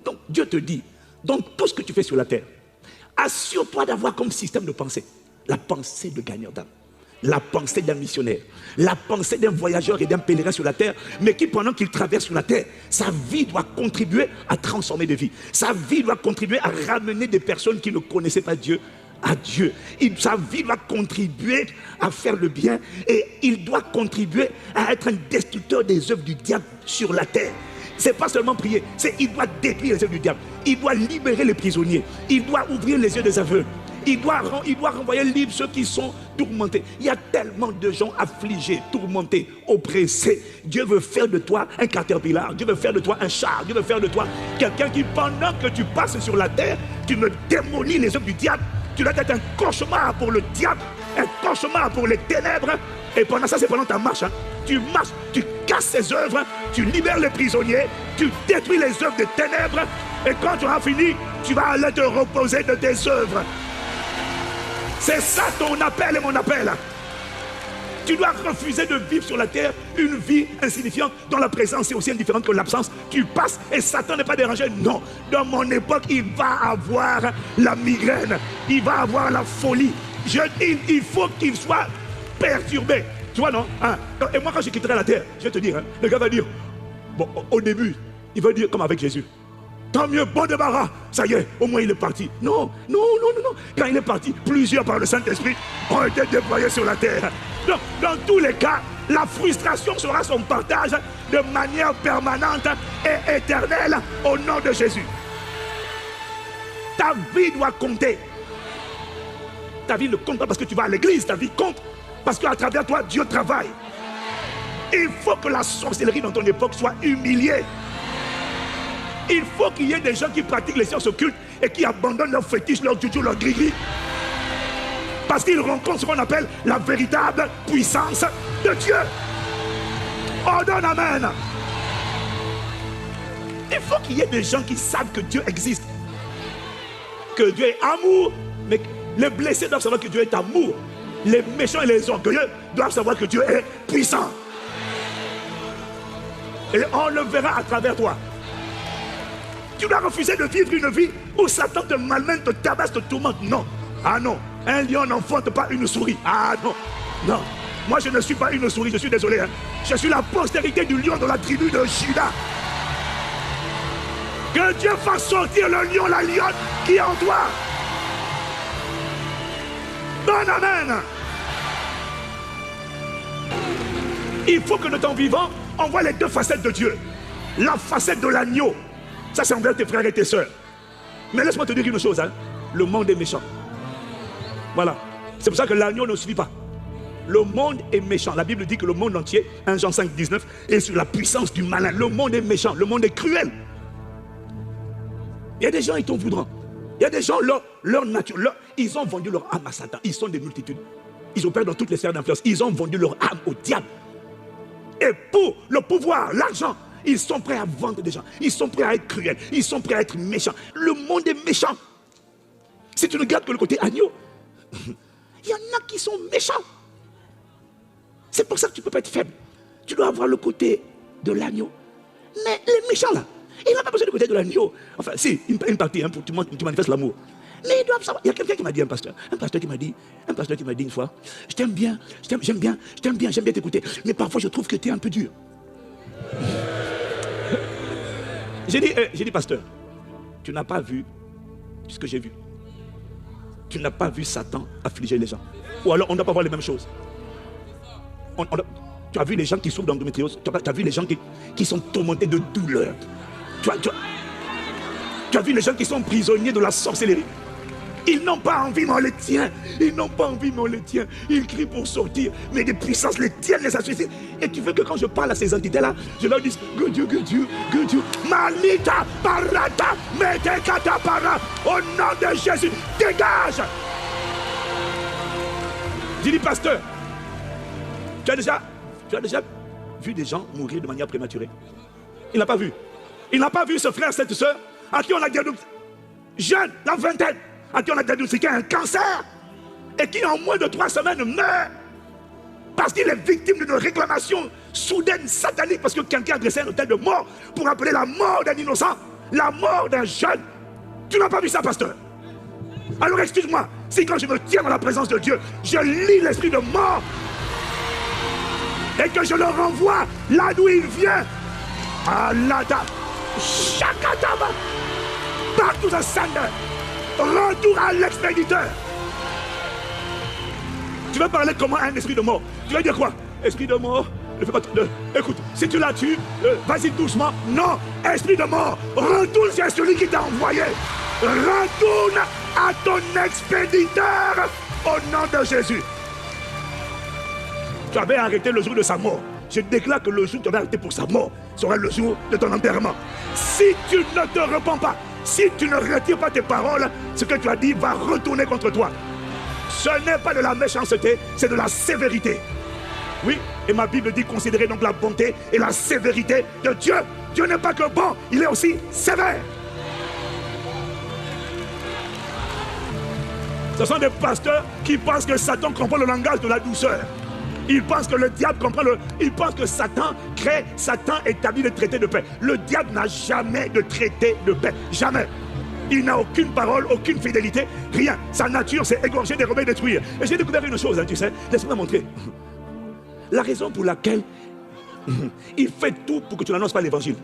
Donc Dieu te dit, dans tout ce que tu fais sur la terre, assure-toi d'avoir comme système de pensée la pensée de gagnant d'âme, la pensée d'un missionnaire, la pensée d'un voyageur et d'un pèlerin sur la terre, mais qui pendant qu'il traverse sur la terre, sa vie doit contribuer à transformer des vies. Sa vie doit contribuer à ramener des personnes qui ne connaissaient pas Dieu à Dieu. Sa vie doit contribuer à faire le bien et il doit contribuer à être un destructeur des œuvres du diable sur la terre. C'est pas seulement prier, c'est il doit détruire les œuvres du diable. Il doit libérer les prisonniers. Il doit ouvrir les yeux des aveugles. Il doit renvoyer libre ceux qui sont tourmentés. Il y a tellement de gens affligés, tourmentés, oppressés. Dieu veut faire de toi un caterpillar. Dieu veut faire de toi un char. Dieu veut faire de toi quelqu'un qui, pendant que tu passes sur la terre, tu me démolis les œuvres du diable. Tu dois être un cauchemar pour le diable, un cauchemar pour les ténèbres. Et pendant ça, c'est pendant ta marche. Tu marches, tu casses ses œuvres, tu libères les prisonniers, tu détruis les œuvres des ténèbres. Et quand tu auras fini, tu vas aller te reposer de tes œuvres. C'est ça ton appel et mon appel. Tu dois refuser de vivre sur la terre une vie insignifiante dont la présence est aussi indifférente que l'absence. Tu passes et Satan n'est pas dérangé. Non, dans mon époque, il va avoir la migraine. Il va avoir la folie. Il faut qu'il soit perturbé. Tu vois, non? Et moi, quand je quitterai la terre, je vais te dire, le gars va dire, bon, au début, il va dire comme avec Jésus. Tant mieux, bon débarras, ça y est, au moins il est parti. Non. Quand il est parti, plusieurs par le Saint-Esprit ont été déployés sur la terre. Donc, dans tous les cas, la frustration sera son partage de manière permanente et éternelle au nom de Jésus. Ta vie doit compter. Ta vie ne compte pas parce que tu vas à l'église, ta vie compte parce qu'à travers toi, Dieu travaille. Il faut que la sorcellerie dans ton époque soit humiliée. Il faut qu'il y ait des gens qui pratiquent les sciences occultes et qui abandonnent leurs fétiches, leurs joujou, leurs gris-gris. Parce qu'ils rencontrent ce qu'on appelle la véritable puissance de Dieu. Oh, donne amen. Il faut qu'il y ait des gens qui savent que Dieu existe. Que Dieu est amour. Mais les blessés doivent savoir que Dieu est amour. Les méchants et les orgueilleux doivent savoir que Dieu est puissant. Et on le verra à travers toi. Tu dois refuser de vivre une vie où Satan te malmène, te tabasse, te tourmente. Non. Ah non. Un lion n'enfante pas une souris. Ah non. Non. Moi je ne suis pas une souris, je suis désolé. Je suis la postérité du lion de la tribu de Juda. Que Dieu fasse sortir le lion, la lionne qui est en toi. Bon amen. Il faut que de ton vivant, on voit les deux facettes de Dieu. La facette de l'agneau. Ça, c'est envers tes frères et tes sœurs. Mais laisse-moi te dire une chose, le monde est méchant. Voilà. C'est pour ça que l'agneau ne suffit pas. Le monde est méchant. La Bible dit que le monde entier, 1 Jean 5, 19, est sous la puissance du malin. Le monde est méchant. Le monde est cruel. Il y a des gens, ils t'en voudront. Il y a des gens, leur nature, ils ont vendu leur âme à Satan. Ils sont des multitudes. Ils opèrent dans toutes les sphères d'influence. Ils ont vendu leur âme au diable. Et pour le pouvoir, l'argent, ils sont prêts à vendre des gens. Ils sont prêts à être cruels. Ils sont prêts à être méchants. Le monde est méchant. Si tu ne regardes que le côté agneau, il y en a qui sont méchants. C'est pour ça que tu ne peux pas être faible. Tu dois avoir le côté de l'agneau. Mais les méchants là, ils n'ont pas besoin du côté de l'agneau. Enfin, si, une partie, pour tu manifestes l'amour. Mais ils doivent savoir. Il y a quelqu'un qui m'a dit, un pasteur qui m'a dit une fois, je t'aime bien, j'aime bien t'écouter. Mais parfois je trouve que tu es un peu dur. J'ai dit, pasteur, tu n'as pas vu ce que j'ai vu. Tu n'as pas vu Satan affliger les gens. Ou alors on ne doit pas voir les mêmes choses. Tu as vu les gens qui souffrent d'endométriose. Tu as vu les gens qui sont tourmentés de douleur. Tu as vu les gens qui sont prisonniers de la sorcellerie. Ils n'ont pas envie, mais on les tient. Ils n'ont pas envie, mais on les tient. Ils crient pour sortir, mais des puissances les tiennent, les associent. Et tu veux que quand je parle à ces entités-là, je leur dise que Dieu, Malita, Parata, Metekata Para, au nom de Jésus, dégage. J'ai dit, pasteur, tu as déjà vu des gens mourir de manière prématurée? Il n'a pas vu. Il n'a pas vu ce frère, cette soeur, à qui on a diagnostiqué, jeune, la vingtaine, à qui on a diagnostiqué un cancer, et qui en moins de 3 semaines meurt, parce qu'il est victime d'une réclamation soudaine, satanique, parce que quelqu'un a dressé un hôtel de mort pour appeler la mort d'un innocent. La mort d'un jeune. Tu n'as pas vu ça, pasteur? Alors excuse-moi, si quand je me tiens dans la présence de Dieu, je lis l'esprit de mort et que je le renvoie là d'où il vient, à l'Ada, Shakataba, back to the sender, retour à l'expéditeur. Tu vas parler comment à un esprit de mort? Tu vas dire quoi? Esprit de mort, ne fais pas de... Écoute, si tu la tues, vas-y doucement. Non, esprit de mort, retourne sur celui qui t'a envoyé. Retourne à ton expéditeur au nom de Jésus. Tu avais arrêté le jour de sa mort. Je déclare que le jour où tu avais arrêté pour sa mort sera le jour de ton enterrement. Si tu ne te repens pas, si tu ne retires pas tes paroles, ce que tu as dit va retourner contre toi. Ce n'est pas de la méchanceté, c'est de la sévérité. Oui, et ma Bible dit considérez donc la bonté et la sévérité de Dieu. Dieu n'est pas que bon, il est aussi sévère. Ce sont des pasteurs qui pensent que Satan comprend le langage de la douceur. Ils pensent que le diable comprend le... Ils pensent que Satan établit des traités de paix. Le diable n'a jamais de traité de paix. Jamais. Il n'a aucune parole, aucune fidélité, rien. Sa nature, c'est égorger, dérober, détruire. Et j'ai découvert une chose, hein, tu sais. Laisse-moi montrer. La raison pour laquelle il fait tout pour que tu n'annonces pas l'évangile.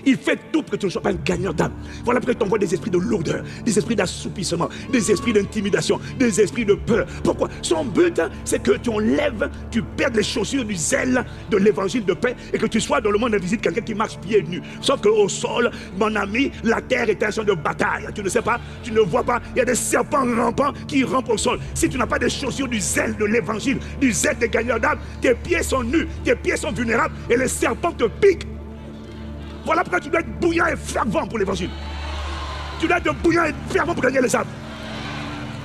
Il fait tout pour que tu ne sois pas un gagnant d'âme. Voilà pourquoi il t'envoie des esprits de lourdeur, des esprits d'assoupissement, des esprits d'intimidation, des esprits de peur. Pourquoi? Son but, c'est que tu enlèves, tu perdes les chaussures du zèle de l'évangile de paix et que tu sois dans le monde invisible quelqu'un qui marche pieds nus. Sauf qu'au sol, mon ami, la terre est un champ de bataille. Tu ne sais pas, tu ne vois pas. Il y a des serpents rampants qui rampent au sol. Si tu n'as pas des chaussures du zèle de l'évangile, du zèle des gagnants d'âme, tes pieds sont nus, tes pieds sont vulnérables et les serpents te piquent. Voilà pourquoi tu dois être bouillant et fervent pour l'évangile. Tu dois être bouillant et fervent pour gagner les âmes.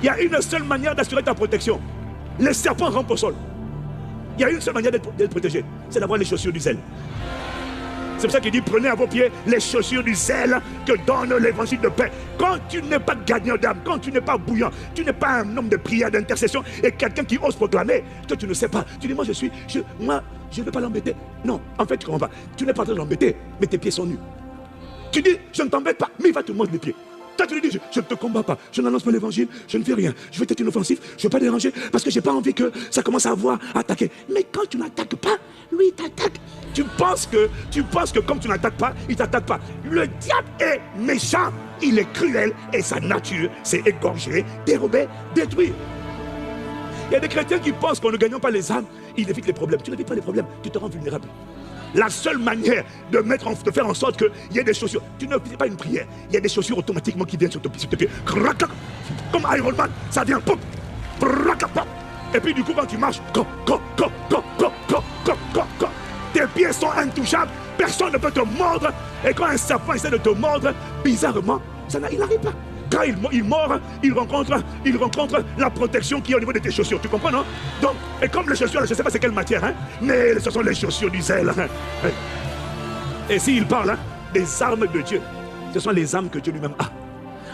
Il y a une seule manière d'assurer ta protection. Les serpents rampent au sol. Il y a une seule manière d'être protégé. C'est d'avoir les chaussures du zèle. C'est pour ça qu'il dit prenez à vos pieds les chaussures du zèle que donne l'évangile de paix. Quand tu n'es pas gagnant d'âme, quand tu n'es pas bouillant, tu n'es pas un homme de prière, d'intercession et quelqu'un qui ose proclamer, que tu ne sais pas. Tu dis moi je ne vais pas l'embêter. Non, en fait tu comprends pas. Tu n'es pas en train de l'embêter, mais tes pieds sont nus. Tu dis je ne t'embête pas, mais il va te mordre les pieds. Toi tu lui dis je ne te combats pas, je n'annonce pas l'évangile, je ne fais rien. Je vais être inoffensif, je ne veux pas déranger parce que je n'ai pas envie que ça commence à avoir attaqué. Mais quand tu n'attaques pas, lui il t'attaque. Tu penses que comme tu n'attaques pas, il ne t'attaque pas. Le diable est méchant, il est cruel et sa nature c'est égorger, dérober, détruire. Il y a des chrétiens qui pensent qu'en ne gagnant pas les âmes, ils évitent les problèmes. Tu n'évites pas les problèmes, tu te rends vulnérable. La seule manière de faire en sorte qu'il y ait des chaussures, tu ne fais pas une prière, il y a des chaussures automatiquement qui viennent sur tes pieds. Comme Iron Man, ça vient. Et puis du coup quand tu marches, tes pieds sont intouchables, personne ne peut te mordre. Et quand un serpent essaie de te mordre, bizarrement, il n'arrive pas. Quand il mord, il rencontre la protection qui est au niveau de tes chaussures. Tu comprends, non? Donc, et comme les chaussures, je ne sais pas c'est quelle matière, hein, mais ce sont les chaussures du zèle. Hein. Et s'il parle des armes de Dieu, ce sont les armes que Dieu lui-même a.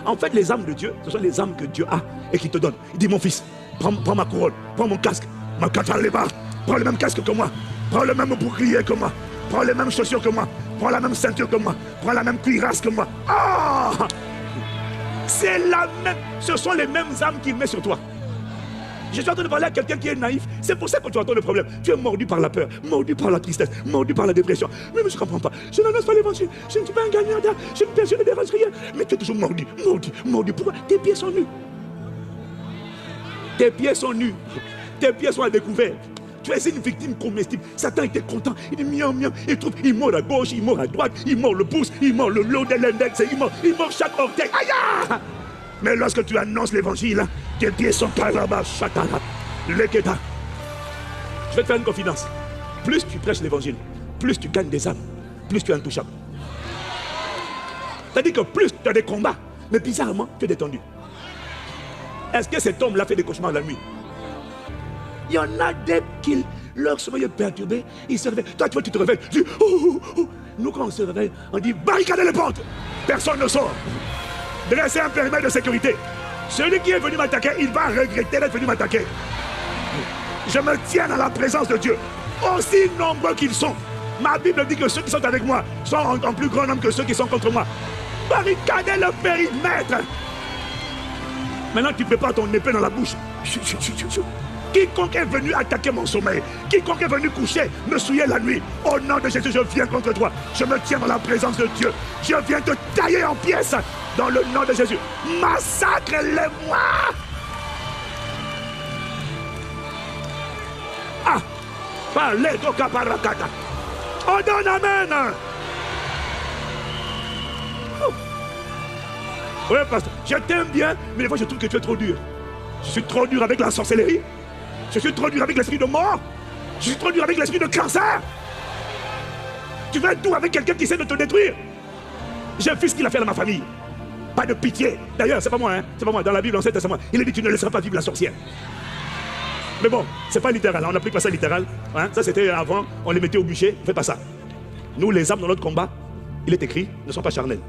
En fait, les armes de Dieu, ce sont les armes que Dieu a et qu'il te donne. Il dit, mon fils, prends ma couronne, prends mon casque, ma kataleba, prends le même casque que moi, prends le même bouclier que moi, prends les mêmes chaussures que moi, prends la même ceinture que moi, prends la même cuirasse que moi. Ah! C'est la même, ce sont les mêmes armes qu'il met sur toi. Je suis en train de parler à quelqu'un qui est naïf. C'est pour ça que tu entends le problème. Tu es mordu par la peur, mordu par la tristesse, mordu par la dépression. Mais je ne comprends pas. Je n'annonce pas l'évangile. Je ne suis pas un gagnant d'âme. Je ne dérange rien. Mais tu es toujours mordu. Pourquoi? Tes pieds sont nus. Tes pieds sont nus. Tes pieds sont à découvert. Tu es une victime comestible. Satan était content. Il dit miam, miam. Il mord à gauche, il mord à droite, il mord le pouce, il mord le long de l'index, il mord chaque orteil. Aïe! Mais lorsque tu annonces l'évangile, tes pieds sont caraba, chatala, leketa. Je vais te faire une confidence. Plus tu prêches l'évangile, plus tu gagnes des âmes, plus tu es intouchable. C'est-à-dire que plus tu as des combats, mais bizarrement, tu es détendu. Est-ce que cet homme-là fait des cauchemars la nuit? Il y en a des qui, leur sommeil est perturbé, ils se réveillent. Toi, tu te réveilles, tu dis, Nous, quand on se réveille, on dit, barricadez les portes. Personne ne sort. Dressez un périmètre de sécurité. Celui qui est venu m'attaquer, il va regretter d'être venu m'attaquer. Je me tiens dans la présence de Dieu. Aussi nombreux qu'ils sont. Ma Bible dit que ceux qui sont avec moi sont en plus grand nombre que ceux qui sont contre moi. Barricader le périmètre. Maintenant, tu prépares ton épée dans la bouche. Quiconque est venu attaquer mon sommeil, quiconque est venu coucher, me souiller la nuit, au nom de Jésus, je viens contre toi. Je me tiens dans la présence de Dieu. Je viens te tailler en pièces dans le nom de Jésus. Massacre-les-moi. Ah, parlez d'Oka Parakata. Oh, donne amen. Oui, pasteur, je t'aime bien, mais des fois je trouve que tu es trop dur. Je suis trop dur avec la sorcellerie. Je suis trop dur avec l'esprit de mort. Je suis trop dur avec l'esprit de cancer. Tu veux être doux avec quelqu'un qui essaie de te détruire. J'ai vu ce qu'il a fait dans ma famille. Pas de pitié. D'ailleurs, c'est pas moi, hein. C'est pas moi. Dans la Bible, l'Ancien Testament, il est dit tu ne laisseras pas vivre la sorcière. Mais bon, c'est pas littéral. On n'applique pas ça littéral. Hein? Ça, c'était avant. On les mettait au bûcher. On fait pas ça. Nous, les armes dans notre combat, il est écrit, ne sont pas charnelles.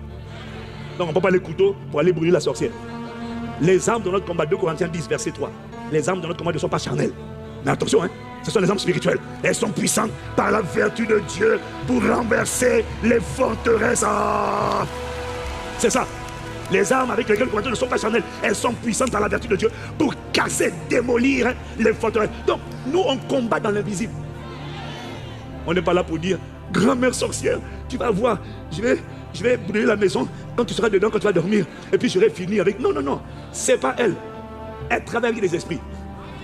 Donc on ne peut pas les couteaux pour aller brûler la sorcière. Les armes de notre combat, 2 Corinthiens 10, verset 3. Les armes de notre combat ne sont pas charnelles. Mais attention, hein, ce sont les armes spirituelles. Elles sont puissantes par la vertu de Dieu pour renverser les forteresses. Ah, c'est ça. Les armes avec lesquelles nous combattons ne sont pas charnelles. Elles sont puissantes par la vertu de Dieu pour casser, démolir les forteresses. Donc nous, on combat dans l'invisible. On n'est pas là pour dire, grand-mère sorcière, tu vas voir, je vais brûler la maison quand tu seras dedans, quand tu vas dormir. Et puis j'aurai fini avec... Non, non, non. C'est pas elle. Elle travaille avec des esprits.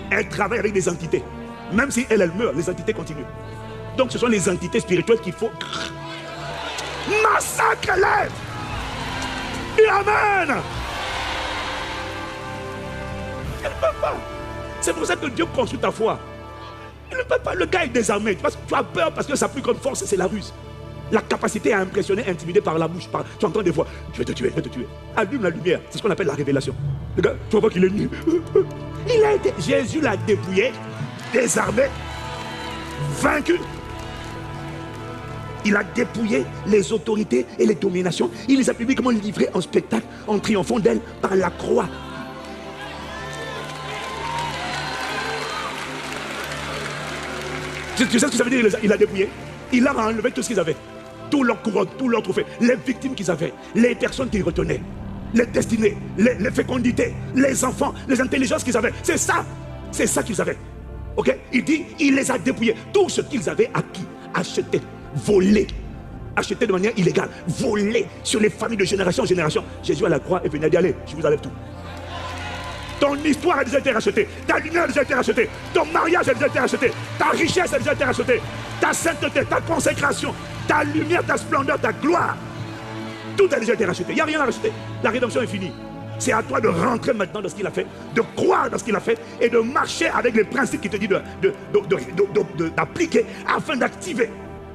Elle travaille avec des entités. Même si elle meurt, les entités continuent. Donc ce sont les entités spirituelles qu'il faut... Massacre-les. Et amen. Elle ne peut pas. C'est pour ça que Dieu construit ta foi. Il ne peut pas. Le gars est désarmé. Parce que tu as peur parce que sa plus grande force, c'est la ruse. La capacité à impressionner, intimider par la bouche. Tu entends des voix. Je vais te tuer, je vais te tuer. Allume la lumière. C'est ce qu'on appelle la révélation. Le gars, tu vas voir qu'il est nu. Il a été... Jésus l'a dépouillé, désarmé, vaincu. Il a dépouillé les autorités et les dominations. Il les a publiquement livrées en spectacle, en triomphant d'elles par la croix. Tu sais ce que ça veut dire? Il a dépouillé. Il a enlevé tout ce qu'ils avaient. Tout leur couronne, tout leur trophée. Les victimes qu'ils avaient. Les personnes qu'ils retenaient. Les destinées, les fécondités, les enfants, les intelligences qu'ils avaient. C'est ça. C'est ça qu'ils avaient. Ok? Il dit, il les a dépouillés. Tout ce qu'ils avaient acquis, acheté, volé. Acheté de manière illégale. Volé sur les familles de génération en génération. Jésus à la croix est venu dire, allez, je vous enlève tout. Ton histoire a déjà été rachetée. Ta lumière a déjà été rachetée. Ton mariage a déjà été racheté. Ta richesse a déjà été rachetée. Ta sainteté, ta consécration, ta lumière, ta splendeur, ta gloire. Tout a déjà été racheté. Il n'y a rien à racheter. La rédemption est finie. C'est à toi de rentrer maintenant dans ce qu'il a fait, de croire dans ce qu'il a fait et de marcher avec les principes qu'il te dit d'appliquer afin d'activer,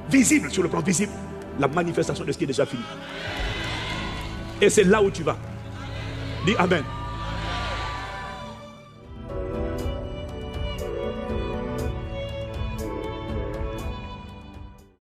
visible sur le plan visible, la manifestation de ce qui est déjà fini. Et c'est là où tu vas. Dis Amen.